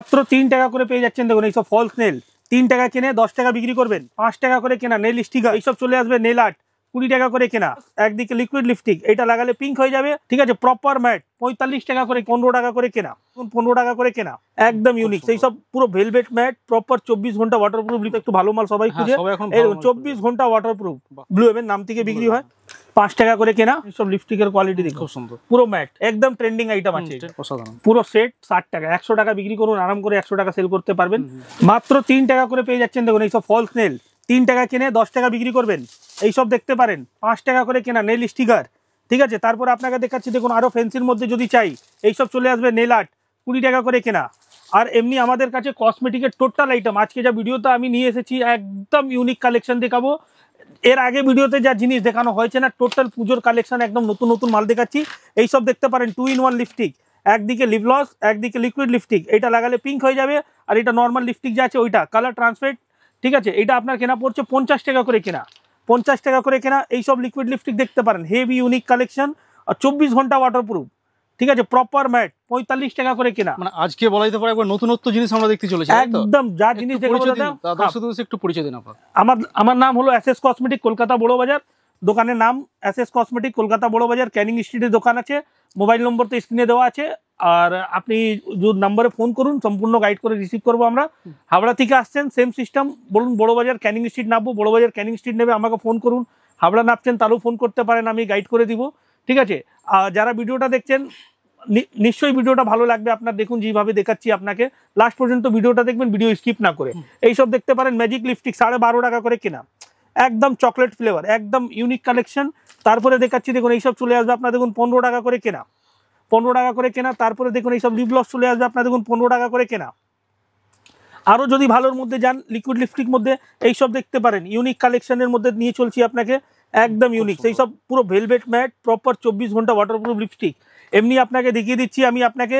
মাত্র 3 টাকা করে পেয়ে যাচ্ছেন। দেখুন এইসব ফলস নেল 3 টাকা কিনে 10 টাকা বিক্রি করবেন, 5 টাকা করে কেনা নেল স্টিকার এইসব চলে আসবে, নেল আর্ট 20 টাকা করে কেনা, একদিকে লিকুইড লিপস্টিক এটা লাগালে পিঙ্ক হয়ে যাবে, ঠিক আছে। প্রপার ম্যাট 45 টাকা করে, 15 টাকা করে কেনা, 15 টাকা করে কেনা, একদম ইউনিক সেই সব পুরো ভেলভেট ম্যাট প্রপার 24 ঘন্টা ওয়াটারপ্রুফ। একটু ভালো মাল সবাই খুঁজে, এই 24 ঘন্টা ওয়াটারপ্রুফ ব্লু হেভেন নাম থেকে বিক্রি হয়, 5 টাকা করে কেনা। সব লিপস্টিকের কোয়ালিটি দেখো খুব সুন্দর, পুরো ম্যাট একদম ট্রেন্ডিং আইটেম আছে, পুরো সেট 60 টাকা, 100 টাকা বিক্রি করুন, আরাম করে 100 টাকা সেল করতে পারবেন। মাত্র 3 টাকা করে পেয়ে যাচ্ছেন। দেখুন এইসব ফলস নেল 3 টাকা কিনে 10 টাকা বিক্রি করবেন, এইসব দেখতে পারেন। 5 টাকা করে কেনা নেল স্টিকার, ঠিক আছে। তারপর আপনাকে দেখাচ্ছি দেখুন আরো ফ্যান্সির মধ্যে যদি চাই এইসব চলে আসবে, নেল আর্ট 20 টাকা করে কেনা। আর এমনি আমাদের কাছে কসমেটিকের টোটাল আইটেম আজকে যা ভিডিওতে আমি নিয়ে এসেছি একদম ইউনিক কালেকশন দেখাবো। এর আগে ভিডিওতে যা জিনিস দেখানো হয়েছে না, টোটাল পুজোর কালেকশন একদম নতুন নতুন মাল দেখাচ্ছি। এইসব দেখতে পারেন 2-in-1 লিপস্টিক, একদিকে লিপ গ্লস একদিকে লিকুইড লিপস্টিক, এটা লাগালে পিঙ্ক হয়ে যাবে। আর এটা নর্মাল লিপস্টিক যা আছে ওইটা কালার ট্রান্সপারেন্ট, ঠিক আছে। এটা আপনার কেনা পড়ছে 50 টাকা করে কেনা, 50 টাকা করে কেনা। এইসব লিকুইড লিপস্টিক দেখতে পারেন, হেভি ইউনিক কালেকশন আর 24 ঘন্টা ওয়াটারপ্রুফ, ঠিক আছে। প্রপার ম্যাট 45 টাকা করে কেনা। মানে আজকে বলা যেতে পারে একবার নতুনত্ব জিনিস আমরা দেখতে চলেছি, একদম যা জিনিস দেখাবো দাদা একটু পরিচয় দিন আপনার। আমার নাম হলো এসএস কসমেটিক, কলকাতা বড় বাজার। দোকানের নাম এসএস কসমেটিক, কলকাতা বড় বাজার, ক্যানিং স্ট্রিটের দোকান আছে। মোবাইল নম্বর তো স্ক্রিনে দেওয়া আছে, আর আপনি যে নাম্বারে ফোন করুন সম্পূর্ণ গাইড করে রিসিভ করবো আমরা। হাওড়া থেকে আসছেন সেম সিস্টেম, বলুন বড় বাজার ক্যানিং স্ট্রিট নামবো, বড় বাজার ক্যানিং স্ট্রিট নেবে আমাকে ফোন করুন। হাওড়া নামছেন তারও ফোন করতে পারেন, আমি গাইড করে দিব, ঠিক আছে। আর যারা ভিডিওটা দেখছেন নিশ্চয়ই ভিডিওটা ভালো লাগবে আপনার, দেখুন যেভাবে দেখাচ্ছি আপনাকে লাস্ট পর্যন্ত ভিডিওটা দেখবেন, ভিডিও স্কিপ না করে। এইসব দেখতে পারেন ম্যাজিক লিপস্টিক 12.5 টাকা করে কেনা, একদম চকলেট ফ্লেভার, একদম ইউনিক কালেকশন। তারপরে দেখাচ্ছি দেখুন এইসব চলে আসবে আপনার দেখুন 15 টাকা করে কেনা, 15 টাকা করে কেনা। তারপরে দেখুন এইসব লিপ গ্লস চলে আসবে আপনার দেখুন 15 টাকা করে কেনা। আরও যদি ভালোর মধ্যে যান লিকুইড লিপস্টিক মধ্যে এইসব দেখতে পারেন, ইউনিক কালেকশনের মধ্যে নিয়ে চলছি আপনাকে, একদম ইউনিক সেই সব পুরো ভেলভেট ম্যাট প্রপার 24 ঘন্টা ওয়াটারপ্রুফ লিপস্টিক। এমনি আপনাকে দেখিয়ে দিচ্ছি আমি আপনাকে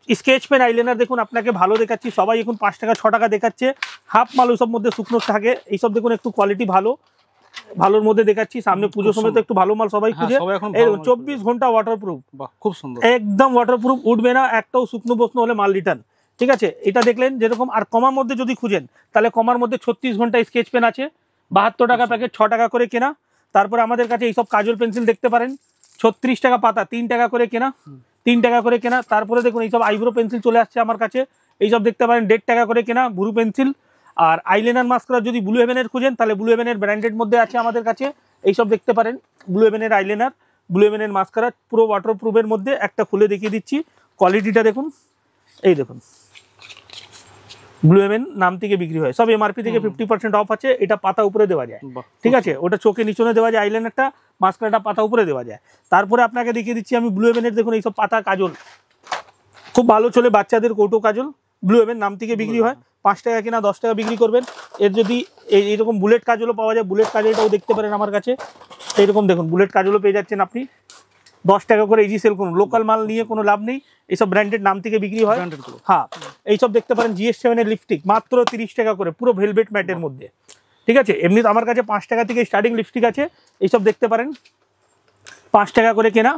স্কেচ পেন আইলাইনার, দেখুন আপনাকে ভালো দেখাচ্ছি। সবাই এখন 5 টাকা 6 টাকা দেখাচ্ছে, হাফ মাল ওইসব মধ্যে শুকনো থাকে। এইসব দেখুন একটু কোয়ালিটি ভালোর মধ্যে দেখাচ্ছি, সামনে পুজোর সময় তো একটু ভালো মাল সবাই খুঁজে। 24 ঘন্টা ওয়াটারপ্রুফ, খুব সুন্দর, একদম ওয়াটারপ্রুফ, উঠবে না একটাও, শুকনো বসনো হলে মাল রিটার্ন, ঠিক আছে। এটা দেখলেন যেরকম। আর কমার মধ্যে যদি খুঁজেন তাহলে কমার মধ্যে 36 ঘন্টা স্কেচ পেন আছে, 72 টাকা প্যাকেট, 6 টাকা করে কেনা। তারপরে আমাদের কাছে এইসব কাজল পেন্সিল দেখতে পারেন 36 টাকা পাতা, 3 টাকা করে কেনা, 3 টাকা করে কেনা। তারপরে দেখুন এইসব আইব্রো পেন্সিল চলে আসছে আমার কাছে, এইসব দেখতে পারেন 1.5 টাকা করে কেনা, ভুরু পেন্সিল। আর আইলাইনার মাস্কারা যদি ব্লু হেভেনের খুঁজেন তাহলে ব্লু হেভেনের ব্র্যান্ডেড মধ্যে আছে আমাদের কাছে, এইসব দেখতে পারেন ব্লু হেভেনের আইলাইনার, ব্লু হেভেনের মাস্কারা পুরো ওয়াটারপ্রুফের মধ্যে। একটা খুলে দেখিয়ে দিচ্ছি কোয়ালিটিটা দেখুন, এই দেখুন ব্লু হেভেন নাম থেকে বিক্রি হয়, সব এমআরপি থেকে 50% অফ আছে। এটা পাতা উপরে দেওয়া যায়, ঠিক আছে, ওটা চোখে নিচনে দেওয়া যায় আইলাইনারটা, মাস্কারাটা পাতা উপরে দেওয়া যায়। তারপরে আপনাকে দেখিয়ে দিচ্ছি আমি ব্লু হেভেনের, দেখুন এইসব পাতা কাজল খুব ভালো চলে, বাচ্চাদের কৌটো কাজল, ব্লু হেভেন নাম থেকে বিক্রি হয়। 5 টাকা কিনা 10 টাকা বিক্রি করবেন। এর যদি এইরকম বুলেট কাজলও পাওয়া যায়, বুলেট কাজলটাও দেখতে পারেন আমার কাছে। এইরকম দেখুন বুলেট কাজলও পেয়ে যাচ্ছেন আপনি, 10 টাকা করে ইজি সেল করুন। লোকাল মাল নিয়ে কোনো লাভ নেই, এইসব ব্র্যান্ডেড নাম থেকে বিক্রি হয়। হ্যাঁ, এইসব দেখতে পারেন GS7 এর লিপস্টিক মাত্র 30 টাকা করে, পুরো ভেলভেট ম্যাটের মধ্যে, ঠিক আছে। এমনি তো আমার কাছে 5 টাকা থেকে স্টার্টিং লিপস্টিক আছে, এইসব দেখতে পারেন 5 টাকা করে কেনা,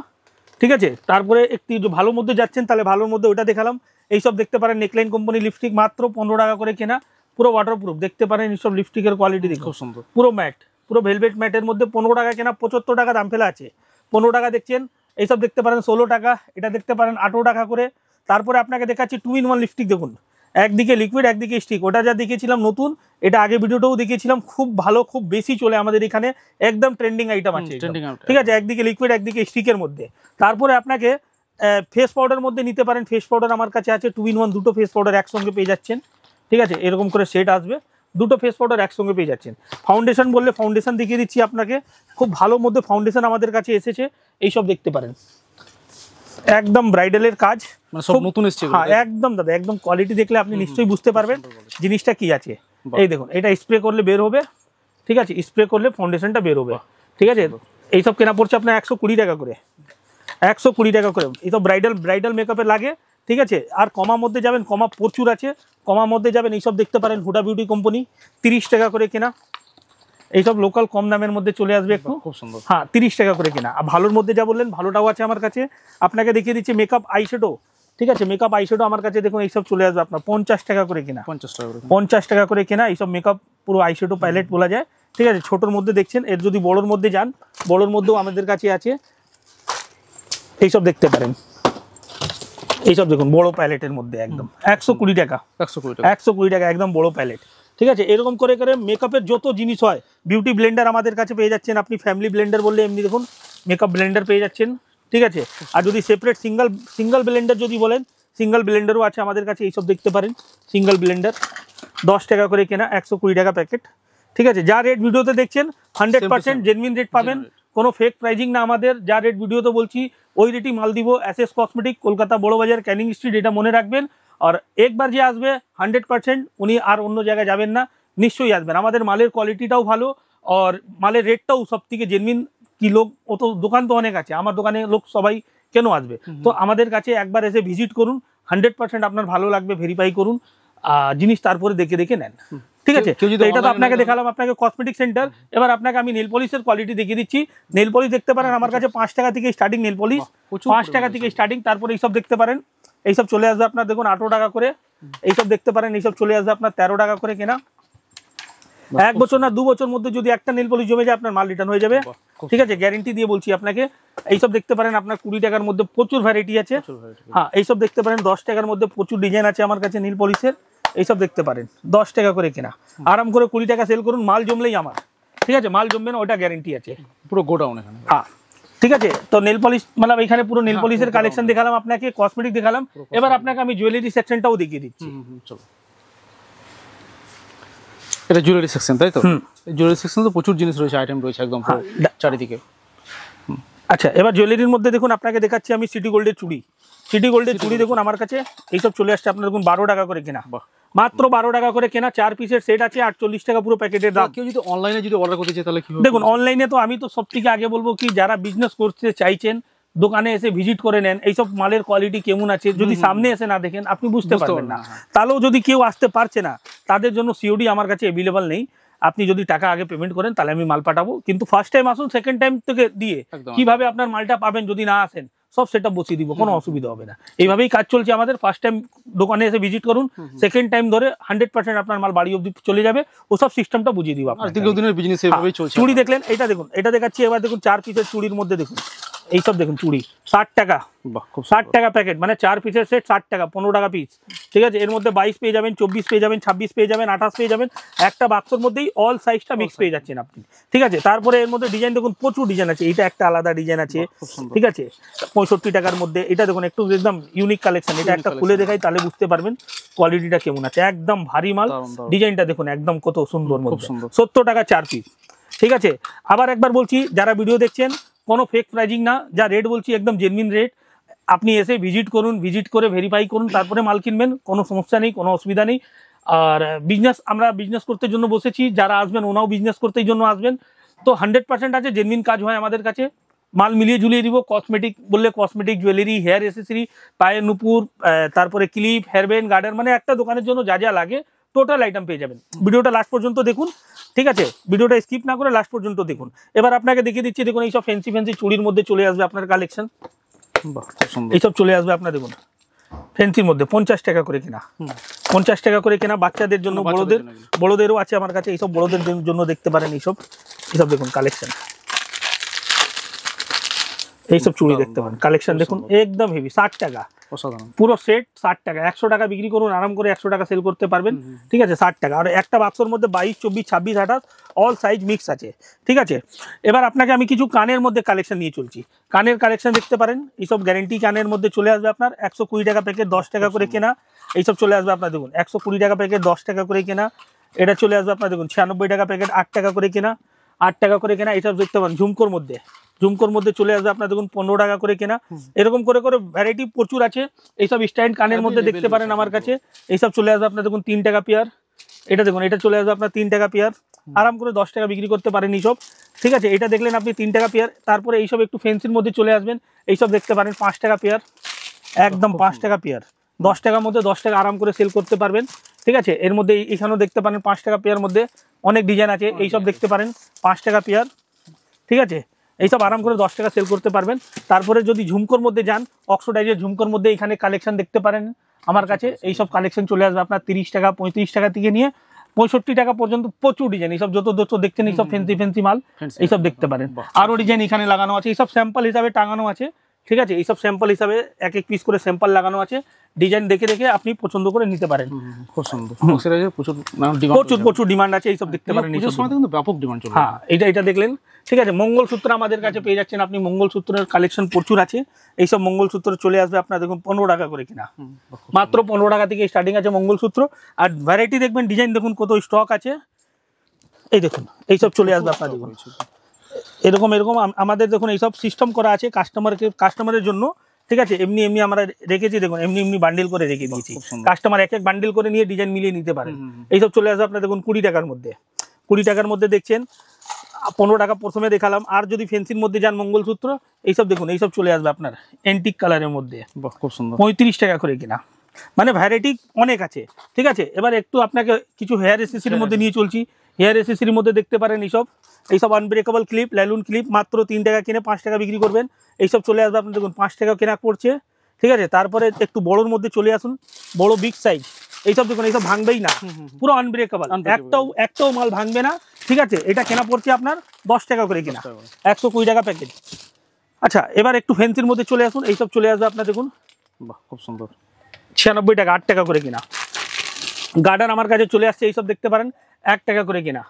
ঠিক আছে। তারপরে একটু ভালোর মধ্যে যাচ্ছেন তাহলে ভালোর মধ্যে ওটা দেখালাম। এইসব দেখতে পারেন নেকলাইন কোম্পানি লিপস্টিক মাত্র 15 টাকা করে কেনা, পুরো ওয়াটারপ্রুফ দেখতে পারেন। এইসব লিপস্টিকের কোয়ালিটি দেখুন খুব সুন্দর, পুরো ম্যাট, পুরো ভেলভেট ম্যাটের মধ্যে 15 টাকা কেনা, 75 টাকা দাম ফেলা আছে, 15 টাকা দেখছেন। এইসব দেখতে পারেন 16 টাকা, এটা দেখতে পারেন 18 টাকা করে। তারপরে আপনাকে দেখাচ্ছি 2-in-1 লিপস্টিক, দেখুন একদিকে লিকুইড একদিকে স্টিক, ওটা যা দেখিয়েছিলাম নতুন, এটা আগে ভিডিওটাও দেখিয়েছিলাম, খুব ভালো খুব বেশি চলে আমাদের এখানে, একদম ট্রেন্ডিং আইটেম আছে, ঠিক আছে। একদিকে লিকুইড একদিকে স্টিকের মধ্যে। তারপরে আপনাকে ফেস পাউডার মধ্যে নিতে পারেন, ফেস পাউডার আমার কাছে আছে 2-in-1, দুটো ফেস পাউডার একসঙ্গে পেয়ে যাচ্ছেন, ঠিক আছে। এরকম করে সেট আসবে, দুটো ফেস পাউডার একসঙ্গে পেয়ে যাচ্ছেন। ফাউন্ডেশন বললে ফাউন্ডেশন দেখিয়ে দিচ্ছি আপনাকে, খুব ভালো মধ্যে ফাউন্ডেশন আমাদের কাছে এসেছে, এইসব দেখতে পারেন একদম ব্রাইডালের কাজ, সব নতুন এসেছে। হ্যাঁ একদম দাদা, একদম কোয়ালিটি দেখলে আপনি নিশ্চয়ই বুঝতে পারবেন জিনিসটা কি আছে। এই দেখুন এটা স্প্রে করলে বের হবে, ঠিক আছে, স্প্রে করলে ফাউন্ডেশনটা বের হবে, ঠিক আছে। এইসব কেনা পড়ছে আপনার 120 টাকা করে, 120 টাকা করে। এইসব ব্রাইডাল মেকআপে লাগে, ঠিক আছে। আর কমার মধ্যে যাবেন, কমা প্রচুর আছে, কমার মধ্যে যাবেন এইসব দেখতে পারেন হুডা বিউটি কোম্পানি 30 টাকা করে কেনা, এইসব লোকাল কম দামের মধ্যে চলে আসবে একটু, খুব সুন্দর। হ্যাঁ 30 টাকা করে কেনা। আর ভালোর মধ্যে যা বললেন ভালোটাও আছে আমার কাছে। আপনাকে দেখিয়ে দিচ্ছি মেকআপ আইশ্যাডো ঠিক আছে। মেকআপ আইশ্যাডো আমার কাছে দেখুন এইসব চলে আসবে আপনার 50 টাকা করে কেনা, 50 টাকা করে। 50 টাকা করে কেনা এইসব মেকআপ পুরো আইশ্যাডো প্যালেট বলা যায়। ঠিক আছে, ছোটোর মধ্যে দেখছেন, এর যদি বড়োর মধ্যে যান, বড়োর মধ্যেও আমাদের কাছে আছে, এইসব দেখতে পারেন। এইসব দেখুন বড় প্যালেটের মধ্যে একদম 120 টাকা, 120 টাকা, 120 টাকা একদম বড় প্যালেট। ঠিক আছে, এরকম করে করে মেকআপের যত জিনিস হয়, বিউটি ব্লেন্ডার আমাদের কাছে পেয়ে যাচ্ছেন আপনি, ফ্যামিলি ব্লেন্ডার বললে এমনি দেখুন মেকআপ ব্লেন্ডার পেয়ে যাচ্ছেন। ঠিক আছে, আর যদি সেপারেট সিঙ্গেল ব্লেন্ডার যদি বলেন, সিঙ্গেল ব্লেন্ডারও আছে আমাদের কাছে, এইসব দেখতে পারেন। সিঙ্গেল ব্লেন্ডার 10 টাকা করে কেনা, 120 টাকা প্যাকেট। ঠিক আছে, যা রেট ভিডিওতে দেখছেন 100% জেনুইন রেট পাবেন, কোনো ফেক প্রাইজিং না আমাদের। যা রেট ভিডিওতে বলছি ওই রেটই মাল দিব। এসএস কসমেটিক, কলকাতা বড় বাজার, ক্যানিং স্ট্রিট, এটা মনে রাখবেন। আর একবার যে আসবে 100% উনি আর অন্য জায়গায় যাবেন না, নিশ্চয়ই আসবেন। আমাদের মালের কোয়ালিটিটাও ভালো, আর মালের রেটটাও সব থেকে জেনুইন। কি লোক, ও তো দোকান তো অনেক আছে, আমার দোকানে লোক সবাই কেন আসবে? তো আমাদের কাছে একবার এসে ভিজিট করুন, 100% আপনার ভালো লাগবে, ভেরিফাই করুন জিনিস, তারপরে দেখে দেখে নেন। ঠিক আছে, এটা তো আপনাকে দেখালাম, আপনাকে কসমেটিক সেন্টার। এবার আপনাকে আমি নেল পলিশের কোয়ালিটি দেখিয়ে দিচ্ছি। নেল পলিশ দেখতে পারেন আমার কাছে 5 টাকা থেকে স্টার্টিং নেল পলিশ, 5 টাকা থেকে স্টার্টিং। তারপরে এইসব দেখতে পারেন, এইসব চলে আসবে আপনার দেখুন 18 টাকা করে। এইসব দেখতে পারেন, এইসব চলে আসবে আপনার 13 টাকা করে কেনা। 1 বছর না 2 বছর মধ্যে যদি একটা নেল পলিশ জমে যায়, আপনার মাল রিটার্ন হয়ে যাবে। ঠিক আছে, গ্যারেন্টি দিয়ে বলছি আপনাকে। এইসব দেখতে পারেন আপনার 20 টাকার মধ্যে প্রচুর ভ্যারাইটি আছে। হ্যাঁ, এইসব দেখতে পারেন 10 টাকার মধ্যে প্রচুর ডিজাইন আছে আমার কাছে নেল পলিশের। এইসব দেখতে পারেন 10 টাকা করে কেনা, আরাম করে 20 টাকা সেল করুন, মাল জমলেই আমার। ঠিক আছে, মাল জমবে না ওটা গ্যারেন্টি আছে, পুরো গোডাউন এখানে। হ্যাঁ, ঠিক আছে। তো নেল পলিশ মানে এখানে পুরো নেল পলিশের কালেকশন দেখালাম আপনাকে, কসমেটিক দেখালাম। এবার আপনাকে আমি জুয়েলারি সেকশনটাও দেখিয়ে দিচ্ছি। চলো, এটা জুয়েলারি সেকশন, তাই তো? জুয়েলারি সেকশন তো প্রচুর জিনিস রয়েছে, আইটেম রয়েছে একদম চারিদিকে। আচ্ছা, এবার জুয়েলারির মধ্যে দেখুন আপনাকে দেখাচ্ছি আমি সিটি গোল্ডের চুড়ি। সিটি গোল্ডের চুড়ি দেখুন আমার কাছে এইসব চলে আসছে আপনার দেখুন 12 টাকা করে কেনা, মাত্র 12 টাকা করে কেনা। 4 পিসের সেট আছে, 48 টাকা পুরো প্যাকেটের দাম। কেউ যদি অনলাইনে যদি অর্ডার করতে চায় তাহলে কি হবে? দেখুন অনলাইনে তো আমি তো সব থেকে আগে বলবো কি, যারা বিজনেস করতে চাইছেন দোকানে এসে ভিজিট করে নেন, এইসব মালের কোয়ালিটি কেমন আছে যদি সামনে এসে না দেখেন আপনি বুঝতে পারবেন না। তাহলেও যদি কেউ আসতে পারছে না, তাদের জন্য সিওডি আমার কাছে অ্যাভেলেবল নেই। আপনি যদি টাকা আগে পেমেন্ট করেন তাহলে আমি মাল পাঠাবো, কিন্তু ফার্স্ট টাইম আসুন, সেকেন্ড টাইম থেকে দিয়ে কিভাবে আপনার মালটা পাবেন যদি না আসেন সব সেটআপ বসিয়ে দিব, কোনো অসুবিধা হবে না। এইভাবেই কাজ চলছে আমাদের। ফার্স্ট টাইম দোকানে এসে ভিজিট করুন, সেকেন্ড টাইম ধরে 100% আপনার মাল বাড়ি অবধি চলে যাবে, ওসব সিস্টেমটা বুঝিয়ে দিব আপনাকে। দীর্ঘদিনের বিজনেস এভাবেই চলছে। চুড়ি দেখলেন, এটা দেখুন, এটা দেখাচ্ছি। এবার দেখুন 4 পিসের চুড়ির মধ্যে দেখুন এইসব দেখুন চুড়ি 60 টাকা, 60 টাকা প্যাকেট, মানে 4 পিসের সেট 60 টাকা, 15 টাকা পিস। ঠিক আছে, এর মধ্যে 22 পেয়ে যাবেন, 24 পেয়ে যাবেন, 26 পেয়ে যাবেন, 28 পেয়ে যাবেন। একটা বাক্সের মধ্যেই অল সাইজটা মিক্স পেয়ে যাচ্ছেন আপনি। ঠিক আছে, তারপরে এর মধ্যে ডিজাইন দেখুন প্রচুর ডিজাইন আছে। এটা একটা আলাদা ডিজাইন আছে, ঠিক আছে, 65 টাকার মধ্যে। এটা দেখুন একটু একদম ইউনিক কালেকশন, এটা একটা খুলে দেখাই তাহলে বুঝতে পারবেন কোয়ালিটিটা কেমন আছে। একদম ভারী মাল, ডিজাইনটা দেখুন একদম কত সুন্দর মধ্যে। 70 টাকা 4 পিস। ঠিক আছে, আবার একবার বলছি, যারা ভিডিও দেখছেন কোনো ফেক প্রাইজিং না, যা রেট বলছি একদম জেনুইন রেট। আপনি এসে ভিজিট করুন, ভিজিট করে ভেরিফাই করুন, তারপরে মাল কিনবেন, কোনো সমস্যা নেই, কোনো অসুবিধা নেই। আর বিজনেস, আমরা বিজনেস করতে জন্য বসেছি, যারা আসবেন ওনাও বিজনেস করতেই জন্য আসবেন। তো 100% আছে, জেনুইন কাজ হয় আমাদের কাছে, মাল মিলিয়ে ঝুলিয়ে দিব। কসমেটিক বললে কসমেটিক, জুয়েলারি, হেয়ার অ্যাসেসরি, পায়ের নুপুর, তারপরে ক্লিপ, হেয়ারব্যান্ড, গার্ডার, মানে একটা দোকানের জন্য যা যা লাগে টোটাল আইটেম পেয়ে যাবেন। ভিডিওটা লাস্ট পর্যন্ত দেখুন, ঠিক আছে, ভিডিওটা স্কিপ না করে লাস্ট পর্যন্ত দেখুন। এবার আপনাকে দেখিয়ে দিচ্ছি, দেখুন এইসব ফ্যান্সি ফ্যান্সি চুড়ির মধ্যে চলে আসবে আপনার কালেকশন। এইসব চলে আসবে আপনার দেখুন ফ্যান্সির মধ্যে 50 টাকা করে কেনা, 50 টাকা করে কেনা। বাচ্চাদের জন্য, বড়দেরও আছে আমার কাছে। এইসব বড়দের জন্য দেখতে পারেন, এইসব দেখুন কালেকশন, এইসব চুড়ি দেখতে পারেন কালেকশন দেখুন একদম হেভি। 60 টাকা পুরো সেট, 60 টাকা। 100 টাকা বিক্রি করুন, আরাম করে 100 টাকা সেল করতে পারবেন। ঠিক আছে, 60 টাকা। আর একটা বাক্সের মধ্যে 22, 24, 26, 28 অল সাইজ মিক্স আছে। ঠিক আছে, এবার আপনাকে আমি কিছু কানের মধ্যে কালেকশন নিয়ে চলছি। কানের কালেকশন দেখতে পারেন, এইসব গ্যারেন্টি কানের মধ্যে চলে আসবে আপনার 120 টাকা প্যাকেট, 10 টাকা করে কেনা। এইসব চলে আসবে আপনার দেখুন 120 টাকা প্যাকেট, 10 টাকা করে কেনা। এটা চলে আসবে আপনার দেখুন 96 টাকা প্যাকেট, 8 টাকা করে কেনা, 8 টাকা করে কেনা। এইসব দেখতে পারেন ঝুমকোর মধ্যে চলে আসবে আপনার দেখুন 15 টাকা করে কেনা। এরকম করে করে ভ্যারাইটি প্রচুর আছে। এইসব স্ট্যান্ড কানের মধ্যে দেখতে পারেন আমার কাছে। এইসব চলে আসবে আপনার দেখুন 3 টাকা পেয়ার। এটা দেখুন, এটা চলে আসবে আপনার 3 টাকা পেয়ার, আরাম করে 10 টাকা বিক্রি করতে পারেন এইসব। ঠিক আছে, এটা দেখলেন আপনি 3 টাকা পেয়ার। তারপরে এইসব একটু ফেন্সির মধ্যে চলে আসবেন, এইসব দেখতে পারেন 5 টাকা পেয়ার, একদম 5 টাকা পেয়ার। 10 টাকার মধ্যে 10 টাকা আরাম করে সেল করতে পারবেন। ঠিক আছে, এর মধ্যে এইখানেও দেখতে পারেন 5 টাকা পেয়ার মধ্যে অনেক ডিজাইন আছে। এইসব দেখতে পারেন 5 টাকা পেয়ার। ঠিক আছে, এইসব আরাম করে 10 টাকা সেল করতে পারবেন। তারপরে যদি ঝুমকোর মধ্যে যান, অক্সোডাইজের ঝুমকোর মধ্যে এখানে কালেকশন দেখতে পারেন আমার কাছে। এইসব কালেকশন চলে আসবে আপনার 30 টাকা 35 টাকা থেকে নিয়ে 65 টাকা পর্যন্ত প্রচুর ডিজাইন। এইসব যত দেখছেন এইসব ফেন্সি মাল এইসব দেখতে পারেন। আরো ডিজাইন এখানে লাগানো আছে, এইসব স্যাম্পল হিসাবে টাঙানো আছে, ঠিক আছে। এইসব স্যাম্পল হিসাবে এক এক পিস করে স্যাম্পল লাগানো আছে, ডিজাইন দেখে দেখে আপনি পছন্দ করে নিতে পারেন। খুব সুন্দর, প্রচুর ডিমান্ড আছে, এইসব দেখতে পারেন। এইসব সময় কিন্তু ব্যাপক ডিমান্ড চলে। হ্যাঁ, এটা দেখলেন, ঠিক আছে। মঙ্গলসূত্র আমাদের কাছে পেয়ে যাচ্ছেন আপনি, মঙ্গলসূত্রের কালেকশন প্রচুর আছে। এইসব মঙ্গলসূত্র চলে আসবে আপনার দেখুন 15 টাকা করে কিনা, মাত্র 15 টাকা থেকে স্টার্টিং আছে মঙ্গলসূত্র। আর ভ্যারাইটি দেখবেন, ডিজাইন দেখুন কত স্টক আছে, এই দেখুন এইসব চলে আসবে আপনার দেখুন এরকম আমাদের দেখুন এইসব সিস্টেম করা আছে কাস্টমারের জন্য, ঠিক আছে। এমনি আমরা রেখেছি দেখুন, এমনি বান্ডিল করে রেখে দিয়েছি, কাস্টমার এক এক বান্ডিল করে নিয়ে ডিজাইন মিলিয়ে নিতে পারেন। এইসব চলে আসবে আপনার দেখুন 20 টাকার মধ্যে। 20 টাকার মধ্যে দেখছেন, 15 টাকা প্রথমে দেখালাম। আর যদি ফেন্সির মধ্যে যান মঙ্গলসূত্র, এইসব দেখুন, এইসব চলে আসবে আপনার অ্যান্টিক কালারের মধ্যে, খুব সুন্দর, 35 টাকা করে কিনা। মানে ভ্যারাইটি অনেক আছে, ঠিক আছে। এবার একটু আপনাকে কিছু হেয়ার এসেসরির মধ্যে নিয়ে চলছি। হেয়ার এসেসরির মধ্যে দেখতে পারেন এইসব আনব্রেকেবল ক্লিপ, ল্যালুন ক্লিপ, মাত্র 3 টাকা কিনে 5 টাকা বিক্রি করবেন। এইসব চলে আসবে আপনি দেখুন 5 টাকা কেনা পড়ছে, ঠিক আছে। তারপরে একটু বড়োর মধ্যে চলে আসুন, বড় বিগ সাইজ, এইসব দেখুন, এইসব ভাঙবেই না, পুরো আনব্রেকেবল, একটাও মাল ভাঙবে না, ঠিক আছে। এটা কেনা পড়ছে আপনার 10 টাকা করে কিনা, 120 টাকা প্যাকেট। আচ্ছা, এবার একটু ফেন্সির মধ্যে চলে আসুন, এইসব চলে আসবে আপনার দেখুন খুব সুন্দর, 96 টাকা, 8 টাকা করে কিনা। গার্ডার আমার কাছে চলে আসছে, এইসব দেখতে পারেন 1 টাকা করে কিনা,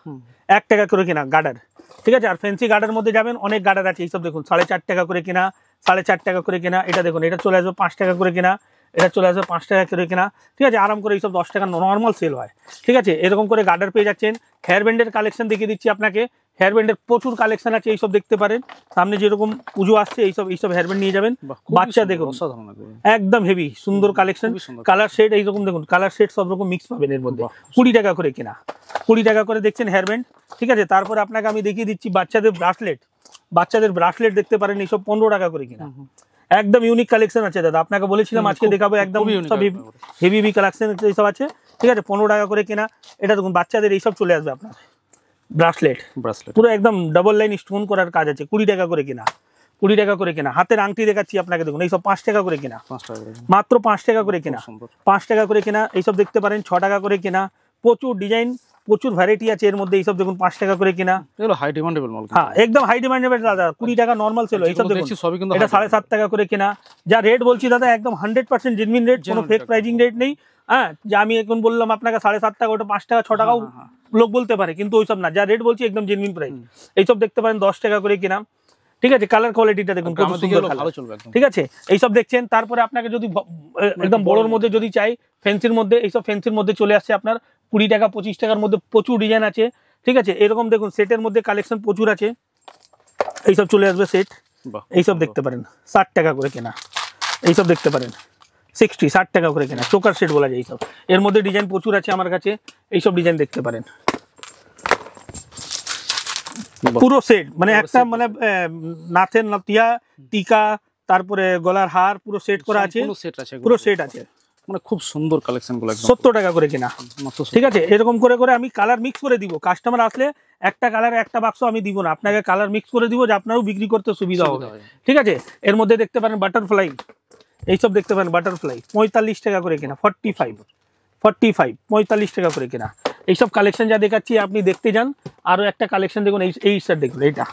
1 টাকা করে কিনা গার্ডার, ঠিক আছে। আর ফেন্সি গার্ডার মধ্যে যাবেন, অনেক গার্ডার আছে, এইসব দেখুন 4.5 টাকা করে কিনা, 4.5 টাকা করে কিনা। এটা দেখুন, এটা চলে আসবে 5 টাকা করে কিনা, এটা চলে আসবে 5 টাকা করে কিনা, ঠিক আছে। আরাম করে এইসব 10 টাকা নর্মাল সেল হয়, ঠিক আছে। এরকম করে গার্ডার পেয়ে যাচ্ছেন। হেয়ার ব্যান্ডের কালেকশন দেখিয়ে দিচ্ছি আপনাকে, হেয়ার ব্যান্ডের প্রচুর কালেকশন আছে, এইসব দেখতে পারেন। সামনে যেরকম পুজো আসছে, এইসব হেয়ার ব্যান্ড নিয়ে যাবেন। বাচ্চা দেখুন একদম হেভি সুন্দর কালেকশন, কালার শেড এইরকম দেখুন, কালার শেড সব রকম মিক্স পাবেন এর মধ্যে। 20 টাকা করে কিনা, 20 টাকা করে দেখছেন হেয়ার ব্যান্ড, ঠিক আছে। তারপরে আপনাকে আমি দেখিয়ে দিচ্ছি বাচ্চাদের ব্রাসলেট দেখতে পারেন, এইসব 15 টাকা করে কিনা। একদম ইউনিক কালেকশন আছে দাদা, আপনাকে বলেছিলাম আজকে দেখাবো, একদম সব হেভি কালেকশন এইসব আছে, ঠিক আছে। 15 টাকা করে কিনা। এটা দেখুন বাচ্চাদের এইসব চলে আসবে আপনার ব্রাসলেট, পুরো একদম ডাবল লাইন স্টোন করার কাজ আছে, 20 টাকা করে কিনা, 20 টাকা করে কিনা। হাতের আংটি দেখাচ্ছি আপনাকে দেখুন, এইসব 5 টাকা করে কিনা, মাত্র 5 টাকা করে কিনা, 5 টাকা করে কিনা। এইসব দেখতে পারেন 6 টাকা করে কিনা। প্রচুর ডিজাইন, প্রচুর ভ্যারাইটি আছে এর মধ্যে, এইসব দেখুন 5 টাকা করে কিনা। এগুলো হাই ডিমান্ডেবল মাল, হ্যাঁ একদম হাই ডিমান্ডেবল দাদা, 20 টাকা নরমাল সেল। এইসব দেখুন এটা 7.5 টাকা করে কিনা। যা রেট বলছি দাদা একদম 100% জেনুইন রেট, কোনো ফেক প্রাইজিং রেট নেই। হ্যাঁ, যে আমি এখন বললাম আপনাকে 7.5 টাকা, ওটা 5 টাকা 6 টাকাও লোক বলতে পারে, কিন্তু ওইসব না, যা রেট বলছি একদম জেনুইন প্রাইস। এইসব দেখতে পারেন 10 টাকা করে কিনা, ঠিক আছে। কালার কোয়ালিটিটা দেখুন কত সুন্দর, ঠিক আছে। এইসব দেখছেন। তারপরে আপনাকে যদি একদম বড়োর মধ্যে যদি চাই, ফেন্সির মধ্যে, এইসব ফেন্সির মধ্যে চলে আসছে আপনার 20 টাকা 25 টাকার মধ্যে প্রচুর ডিজাইন আছে, ঠিক আছে। এরকম দেখুন সেটের মধ্যে কালেকশন প্রচুর আছে, এইসব চলে আসবে সেট। এইসব দেখতে পারেন 60 টাকা করে কেনা, এইসব দেখতে পারেন 60 টাকা করে কেনা, চোকার সেট বলা যায় এইসব। এর মধ্যে ডিজাইন প্রচুর আছে আমার কাছে, এইসব ডিজাইন দেখতে পারেন। পুরো সেট, মানে একটা মানে নাথের নতিয়া, টিকা, তারপরে গলার হার, পুরো সেট করা আছে, পুরো সেট আছে। মানে খুব সুন্দর কালেকশন গুলো, 70 টাকা করে কিনা, ঠিক আছে। এরকম করে করে আমি কালার মিক্স করে দিব, কাস্টমার আসলে একটা কালার একটা বাক্স আমি দিব না, আপনাকে কালার মিক্স করে দিব, যে আপনারও বিক্রি করতে সুবিধা হবে, ঠিক আছে। এর মধ্যে দেখতে পারেন বাটারফ্লাই, এইসব দেখতে পারেন বাটারফ্লাই 45 টাকা করে কিনা, 45 টাকা করে কিনা। এইসব কালেকশন যা দেখাচ্ছি আপনি দেখতে যান। আরো একটা কালেকশন দেখুন, এই সেট দেখুন, এইটা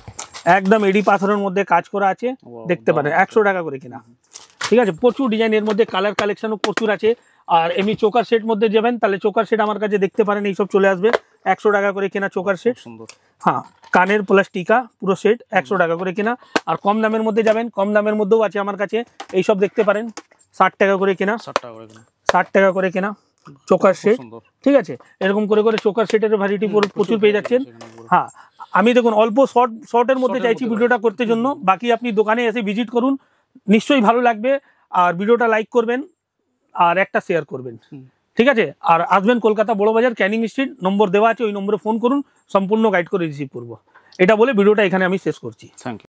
একদম এডি পাথরের মধ্যে কাজ করা আছে, দেখতে পারেন 100 টাকা করে কিনা, ঠিক আছে। প্রচুর ডিজাইন এর মধ্যে, কালার কালেকশনও প্রচুর আছে। আর এমনি চোকার সেট মধ্যে যাবেন, তাহলে চোকার সেট আমার কাছে দেখতে পারেন, এইসব চলে আসবে 100 টাকা করে কেনা চোকার সেট, সুন্দর। হ্যাঁ, কানের প্লাস টিকা পুরো সেট 100 টাকা করে কেনা। আর কম দামের মধ্যে যাবেন, কম দামের মধ্যেও আছে আমার কাছে, এইসব দেখতে পারেন 60 টাকা করে কেনা, 60 টাকা করে কেনা চোকার সেট, ঠিক আছে। এরকম করে করে চোকার সেটের ভ্যারাইটি প্রচুর পেয়ে যাচ্ছেন। হ্যাঁ, আমি দেখুন অল্প শর্টের মধ্যে চাইছি ভিডিওটা করতে জন্য, বাকি আপনি দোকানে এসে ভিজিট করুন, নিশ্চয়ই ভালো লাগবে। আর ভিডিওটা লাইক করবেন আর একটা শেয়ার করবেন, ঠিক আছে। আর আসবেন কলকাতা বড় বাজার, ক্যানিং স্ট্রিট, নম্বর দেওয়া আছে, ওই নম্বরে ফোন করুন, সম্পূর্ণ গাইড করে রিসিভ করবো। এটা বলে ভিডিওটা এখানে আমি শেষ করছি। Thank you.